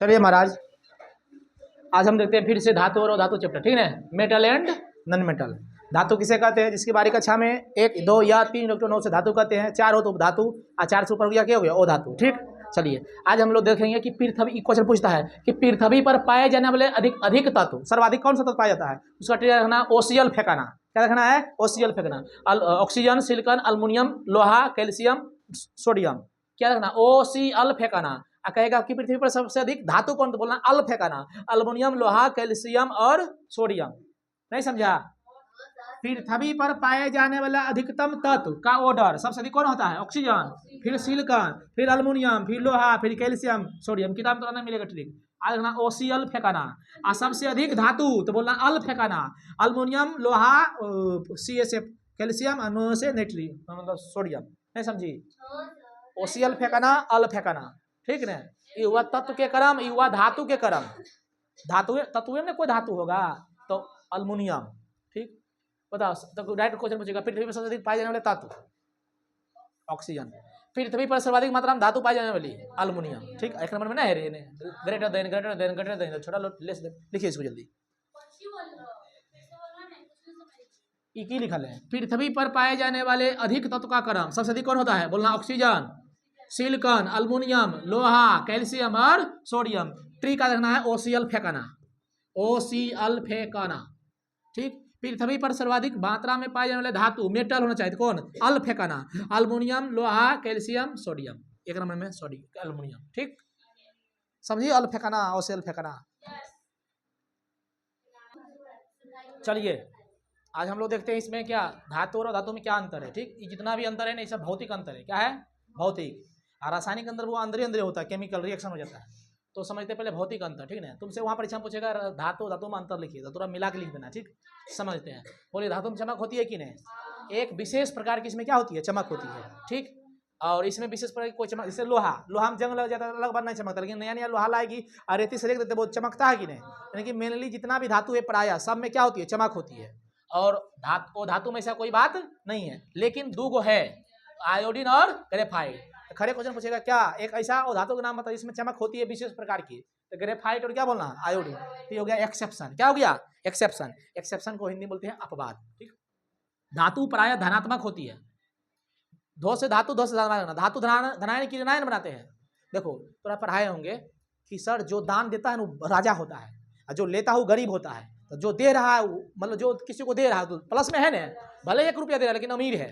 चलिए महाराज, आज हम देखते हैं फिर से धातु और अधातु चैप्टर, ठीक है। Metal and non metal. धातु किसे कहते हैं? जिसकी बारी कक्षा में 1, 2 या 3 इलेक्ट्रॉनों से धातु कहते हैं। 4 हो तो धातु, और 4 से ऊपर हो गया क्या हो गया? अधातु। ठीक, चलिए आज हम लोग देखेंगे कि पृथ्वी, क्वेश्चन पूछता है कि पृथ्वी पर पाए जाने वाले अधिक तत्व, सर्वाधिक कौन सा तत्व पाया जाता है? उसका टीका रखना ओसियल फेंकाना। क्या रखना है? ओसियल फेंकना। ऑक्सीजन, सिलिकॉन, अल्युमिनियम, लोहा, कैल्शियम, सोडियम। क्या रखना? ओसीएल फेंकाना। कहेगा कि पृथ्वी पर सबसे अधिक धातु कौन? तो बोलना अल फेंकाना। अल्युमिनियम, लोहा, कैल्शियम और सोडियम। नहीं समझा? पृथ्वी पर पाए जाने वाला अधिकतम तत्व का ऑर्डर सबसे अधिक कौन होता है? ऑक्सीजन, फिर सिलिकॉन, फिर अल्युमिनियम, फिर लोहा, फिर कैल्शियम, सोडियम। किताब तो नहीं मिलेगा ट्रिक। आज रखना ओसीएल फेंकाना। और सबसे अधिक धातु तो बोलना अल फेंकाना। अल्युमिनियम, लोहा, CSF कैल्शियम, से नेट्री मतलब सोडियम। नहीं समझी? ओसीएल फेंकाना, अल फेंकाना। ठीक ना? युवा तत्व के क्रम, युवा धातु के क्रम। धातु तत्व में कोई धातु होगा तो अल्युमिनियम। ठीक, बताओ तो डायरेक्ट क्वेश्चन पूछेगा पृथ्वी पर सबसे अधिक पाए जाने वाले धातु ऑक्सीजन। पृथ्वी पर सर्वाधिक मात्रा में धातु पाई जाने वाली अल्युमिनियम। ठीक, एक नंबर में ना है greater than greater than greater than, छोटा लेस देन। लिखिए इसको जल्दी। की लिखा है? पृथ्वी पर पाए जाने वाले अधिक तत्व का क्रम सबसे अधिक कौन होता है? बोलना ऑक्सीजन, सिलिकॉन, अल्युमिनियम, लोहा, कैल्शियम और सोडियम। ट्री का रखना है ओसीएल फेंकाना। ओसीएल फेंकाना। ठीक, पृथ्वी पर सर्वाधिक मात्रा में पाए जाने वाले धातु मेटल होना चाहिए। कौन? अल फेंकाना। अल्युमिनियम, लोहा, कैल्शियम, सोडियम। एक नंबर में सोडियम, अल्युमिनियम। ठीक, समझिए? अल फेंकाना, ओसीएल फेंकाना। चलिए आज हम लोग देखते हैं इसमें क्या धातु और धातु में क्या अंतर है। ठीक, जितना भी अंतर है ना, ये सब भौतिक अंतर है। क्या है? भौतिक। और रासायनिक अंतर वो अंदर ही अंदर होता है, केमिकल रिएक्शन हो जाता है। तो समझते पहले भौतिक अंतर। ठीक है, तुमसे वहाँ परीक्षा में पूछेगा धातु धातु में अंतर लिखिए, तो थोड़ा मिला के लिख देना। ठीक, समझते हैं। बोलिए धातु में चमक होती है कि नहीं? एक विशेष प्रकार की इसमें क्या होती है? चमक होती है। ठीक, और इसमें विशेष प्रकार की कोई चमक, जैसे लोहा में जंग लग जाता है अलग बात, नहीं चमकता। लेकिन नया नया लोहा लाएगी और रेती से रेख देते बहुत चमकता है कि नहीं? यानी कि मेनली जितना भी धातु है प्रायः सब में क्या होती है? चमक होती है। और धातु में ऐसा कोई बात नहीं है। लेकिन दो गो है, आयोडीन और ग्रेफाइट। खड़े क्वेश्चन पूछेगा क्या एक ऐसा और धातु का नाम बताइए इसमें चमक होती है विशेष प्रकार की? तो ग्रेफाइट और क्या बोलना? आयोडीन। ये हो गया एक्सेप्शन। क्या हो गया? एक्सेप्शन। एक्सेप्शन को हिंदी बोलते हैं अपवाद। ठीक, धातु प्रायः धनात्मक होती है। धो से धनात्मक। धातु धनायन की ऋणायन बनाते हैं। देखो थोड़ा पढ़ाए होंगे कि सर जो दान देता है वो राजा होता है, और जो लेता है वो गरीब होता है। तो जो दे रहा है मतलब जो किसी को दे रहा है तो प्लस में है ना, भले 1 रुपया दे रहा है लेकिन अमीर है।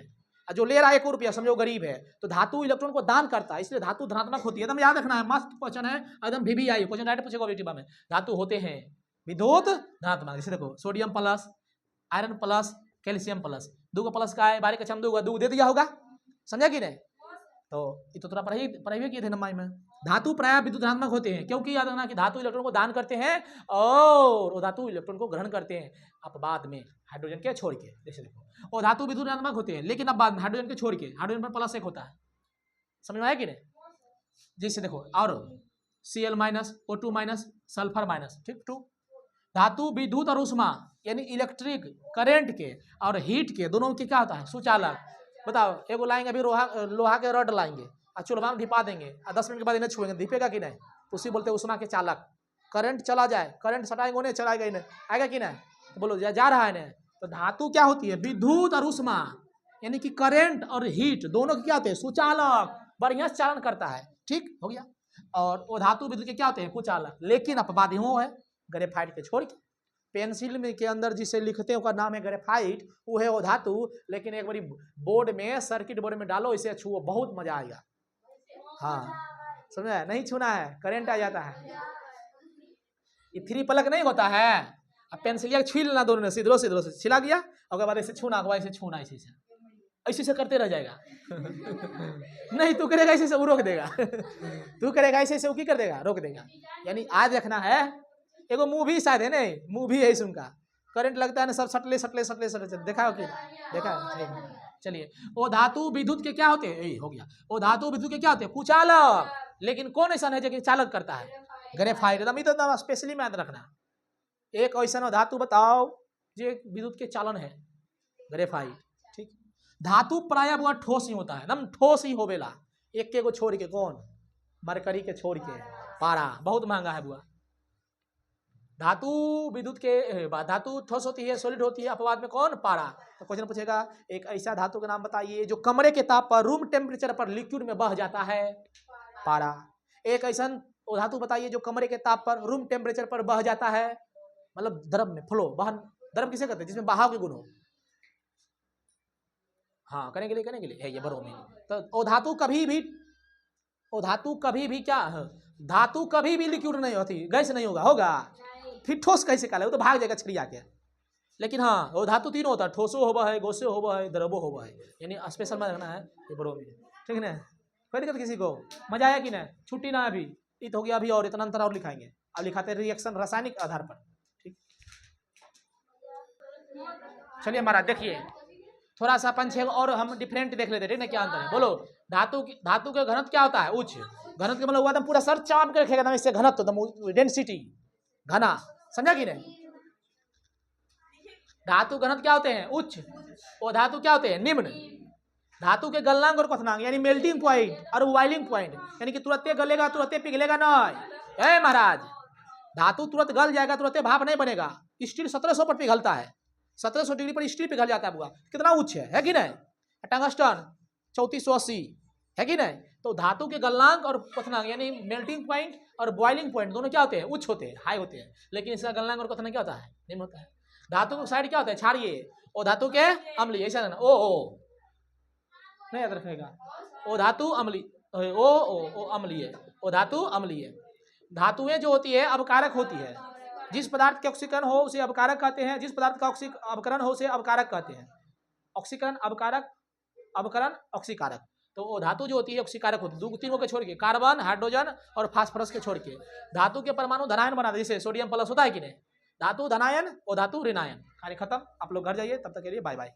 और जो ले रहा है 1 रुपया समझो गरीब है। तो धातु इलेक्ट्रॉन को दान करता है, इसलिए धातु धनात्मक होती है। एकदम याद रखना है, मस्त क्वेश्चन है एकदम। VVI क्वेश्चन डायरेक्ट पूछेगा ऑब्जेक्टिव में। धातु होते हैं विद्युत धनात्मक। जैसे देखो sodium plus, iron plus, calcium plus. दो का प्लस का है, बारी का दो दे दिया होगा। समझा कि नहीं? तो ये तो थोड़ा पढ़ाई किए थे नंबर में। धातु प्रायः विद्युत धनात्मक होते हैं, क्योंकि याद रखना कि धातु इलेक्ट्रॉन को दान करते हैं और वो धातु इलेक्ट्रॉन को ग्रहण करते हैं अपवाद में हाइड्रोजन के छोड़ के। जैसे देखो वो धातु विद्युत धनात्मक होते हैं, लेकिन अब बाद में हाइड्रोजन के छोड़ के, हाइड्रोजन पर प्लस 1 होता है। समझ में आया कि नहीं? जैसे देखो और Cl minus, O2 minus, sulphur minus. ठीक, 2 धातु विद्युत और उष्मा यानी इलेक्ट्रिक करंट के और हीट के दोनों के क्या होता है? सुचालक। बताओ एगो लाएंगे अभी लोहा के रॉड लाएंगे और चूल्हा में धिपा देंगे और 10 मिनट के बाद इन्हें छुएंगे, धिपेगा कि नहीं? तो उसी बोलते हैं उष्मा के चालक। करंट चला जाए, करंट सटाएंगे उन्हें, चलाएगा ही नहीं, आएगा कि नहीं? तो बोलो जा रहा है नहीं। तो धातु क्या होती है? विद्युत और उष्मा यानी कि करंट और हीट दोनों के क्या होते हैं? सुचालक। बढ़िया चालन करता है। ठीक हो गया। और वो धातु विद्युत के क्या होते हैं? कुचालक। लेकिन अपवाद वो है ग्रेफाइट के छोड़ के। पेंसिल में के अंदर जिसे लिखते हैं उसका नाम है ग्रेफाइट, वो है वो धातु। लेकिन एक बारी बोर्ड में, सर्किट बोर्ड में डालो, इसे छुओ, बहुत मजा आएगा। हाँ समझा? नहीं छूना है, करंट आ जाता है। ये 3 पलक नहीं होता है। अब पेंसिलिया छील लेना दोनों ने, सीधो से छिला गया, और बाद ऐसे छूना, ऐसे छूना, ऐसे से करते रह जाएगा। नहीं तू करेगा ऐसे से वो रोक देगा। तू करेगा ऐसे से वो की कर देगा? रोक देगा। यानी आज रखना है। एगो मूवी शायद है नहीं, मूवी है इसका, करंट लगता है ना, सब सटले देखा हो कि देखा? चलिए वो धातु विद्युत के क्या होते हैं? हो गया। वो धातु विद्युत के क्या होते हैं? कुचालक। लेकिन कौन ऐसा है जो चालक करता है? ग्रेफाइट। एकदम तो स्पेशली में याद रखना। एक ऐसा धातु बताओ जो विद्युत के चालन है, ग्रेफाइट। ठीक, धातु प्रायः बहुत ठोस ही होता है, एकदम ठोस ही होवेला। एक के को छोड़ के। कौन? मरकरी के छोड़ के। पारा, बहुत महंगा है बुआ। धातु विद्युत के धातु ठोस होती है, सॉलिड होती है, अपवाद में कौन? पारा। तो क्वेश्चन पूछेगा एक ऐसा धातु का नाम बताइए जो कमरे के ताप पर, रूम टेम्परेचर पर लिक्विड में बह जाता है, पारा। एक ऐसा धातु बताइए जो कमरे के ताप पर, रूम टेम्परेचर पर बह जाता है, मतलब द्रव में, फ्लो, बहन। द्रव किसे कहते हैं? जिसमें बहाव के गुण हो। हाँ, करने के लिए है ये ब्रोमीन। तो ओ धातु कभी भी क्या है? धातु कभी भी लिक्विड नहीं होती, गैस नहीं होगा फिर ठोस कैसे कहला? वो तो भाग जाएगा छड़िया के। लेकिन हाँ, वो धातु तीनों होता है, ठोसो होवा है, गोसे होवा है, द्रवो होवा है, यानी स्पेशल में रखना है ये ब्रोमीन। ठीक है, कोई दिक्कत किसी को? मजा आया कि नहीं? छुट्टी ना अभी इत हो गया, अभी और इतना अंतर और लिखाएंगे। अब लिखाते हैं रिएक्शन रासायनिक आधार पर। ठीक, चलिए महाराज देखिए थोड़ा सा 5-6 और हम डिफरेंट देख लेते हैं। ठीक है, क्या अंतर है बोलो? धातु के घनत्व क्या होता है? उच्च घनत्व के मतलब हुआ पूरा सर चाप के रखेगा, इससे घनत्व डेंसिटी, घना, समझा कि नहीं? धातु घनत्व क्या होते हैं? उच्च। और धातु क्या होते हैं? निम्न। धातु के गलनांक और क्वथनांक यानी मेल्टिंग पॉइंट और बॉइलिंग पॉइंट, यानी कि तुरंत गलेगा तुरंत पिघलेगा नहीं। ए महाराज, धातु तुरंत गल जाएगा, तुरंत भाप नहीं बनेगा। स्टील 1700 पर पिघलता है, 1700 डिग्री पर स्टील पिघल जाता है बुआ। कितना उच्च है कि नहीं? टंगस्टन 3480 है कि नहीं? तो धातु के गलनांक और क्वथनांक यानी मेल्टिंग पॉइंट और बॉइलिंग पॉइंट दोनों क्या होते हैं? उच्च होते हैं, हाई होते हैं। लेकिन इसका गलनांक और क्वथनांक क्या होता है? निम्न होता है। धातु के साइड क्या होता है? क्षारीय। और धातु के अम्लीय। ऐसा ना ओ नहीं याद रखेगा। ओ धातु अम्लीय, ओ अम्लीय, ओ धातु अम्लीय। धातुएं जो होती है अवकारक होती है। जिस पदार्थ के ऑक्सीकरण हो उसे अवकारक कहते हैं, जिस पदार्थ का अवकरण हो उसे अवकारक कहते हैं। ऑक्सीकरण, अवकारक, अवकरण, ऑक्सीकारक। तो वो धातु जो होती है ऑक्सीकारक होती है, 2-3 के छोड़ के, कार्बन, हाइड्रोजन और फास्फोरस के छोड़ के। धातु के परमाणु धनायन बनाते, जैसे सोडियम प्लस होता है कि नहीं? धातु धनायन और धातु ऋणायन। कार्य खत्म। आप लोग घर जाइए, तब तक के लिए बाय बाय।